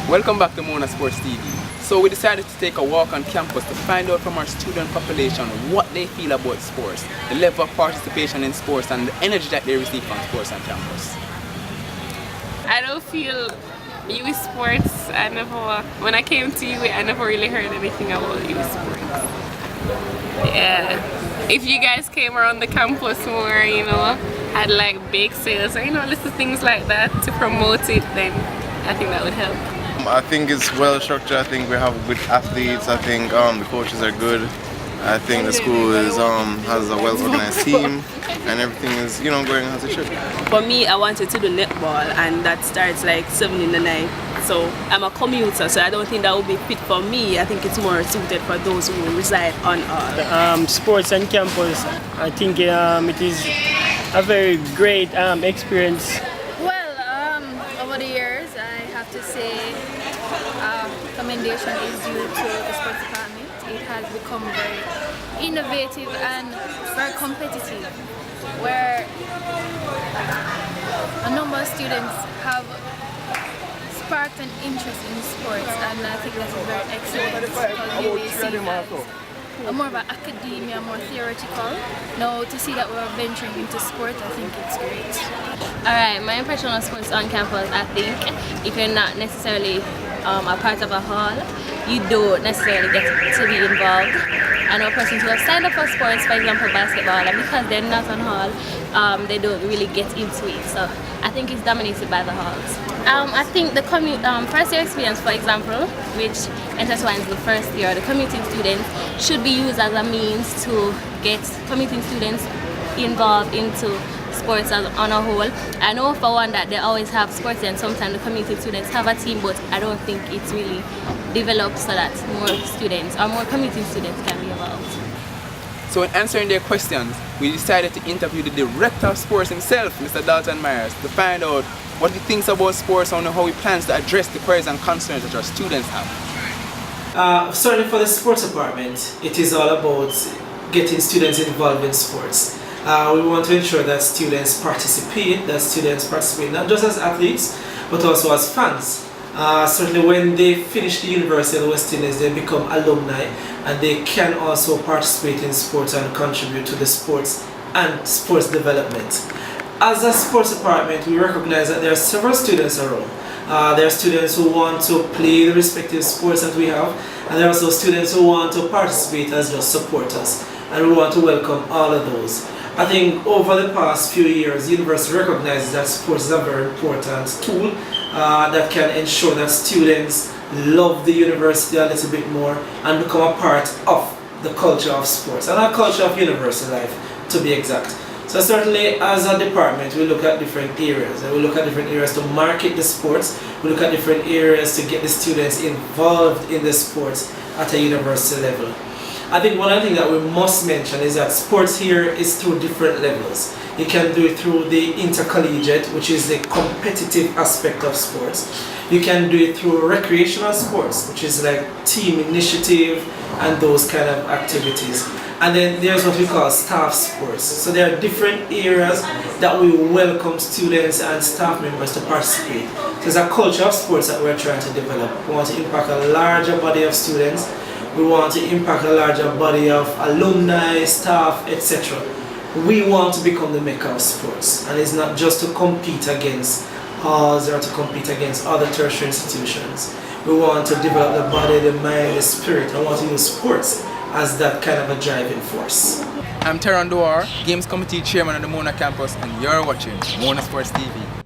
Welcome back to Mona Sports TV. So we decided to take a walk on campus to find out from our student population what they feel about sports, the level of participation in sports and the energy that they receive from sports on campus. I don't feel youth sports. When I came to UWI, I never really heard anything about youth sports. Yeah. If you guys came around the campus more, had like bake sales or little things like that to promote it, then I think that would help. I think it's well structured. I think we have good athletes. I think the coaches are good. I think the school has a well organized team and everything is going as it should. For me, I wanted to do netball and that starts like 7 in the night. So I'm a commuter, so I don't think that would be fit for me. I think it's more suited for those who reside on sports on campus. I think it is a very great experience. Well, over the years, I have to say commendation is due to the sports department. It has become very innovative and very competitive, where a number of students have sparked an interest in sports, and I think that's very excellent because you will see as more of an academia, more theoretical. Now to see that we're venturing into sport, I think it's great. Alright, my impression of sports on campus, I think if you're not necessarily a part of a hall, you don't necessarily get to be involved. I know persons who have signed up for sports, for example basketball, and because they're not on hall, they don't really get into it. So I think it's dominated by the halls. I think the first year experience, for example, which intertwines the first year, the commuting students should be used as a means to get commuting students involved into sports on a whole. I know for one that they always have sports and sometimes the community students have a team, but I don't think it's really developed so that more students or more community students can be involved. So in answering their questions, we decided to interview the director of sports himself, Mr. Dalton Myers, to find out what he thinks about sports and how he plans to address the queries and concerns that our students have. Certainly for the sports department, it is all about getting students involved in sports. We want to ensure that students participate not just as athletes, but also as fans. Certainly when they finish the University of the West Indies, they become alumni and they can also participate in sports and contribute to the sports and sports development. As a sports department, we recognize that there are several students around. There are students who want to play the respective sports that we have, and there are also students who want to participate as just supporters, and we want to welcome all of those. I think over the past few years, the university recognizes that sports is a very important tool that can ensure that students love the university a little bit more and become a part of the culture of sports and our culture of university life, to be exact. So certainly as a department, we look at different areas. We look at different areas to market the sports. We look at different areas to get the students involved in the sports at a university level. I think one of the things that we must mention is that sports here is through different levels. You can do it through the intercollegiate, which is the competitive aspect of sports. You can do it through recreational sports, which is like team initiative and those kind of activities. And then there's what we call staff sports. So there are different areas that we welcome students and staff members to participate. So there's a culture of sports that we're trying to develop. We want to impact a larger body of students. We want to impact a larger body of alumni, staff, etc. We want to become the mecca of sports, and it's not just to compete against halls or to compete against other tertiary institutions. We want to develop the body, the mind, the spirit. I want to use sports as that kind of a driving force. I'm Teron Duar, Games Committee Chairman on the Mona campus, and you're watching Mona Sports TV.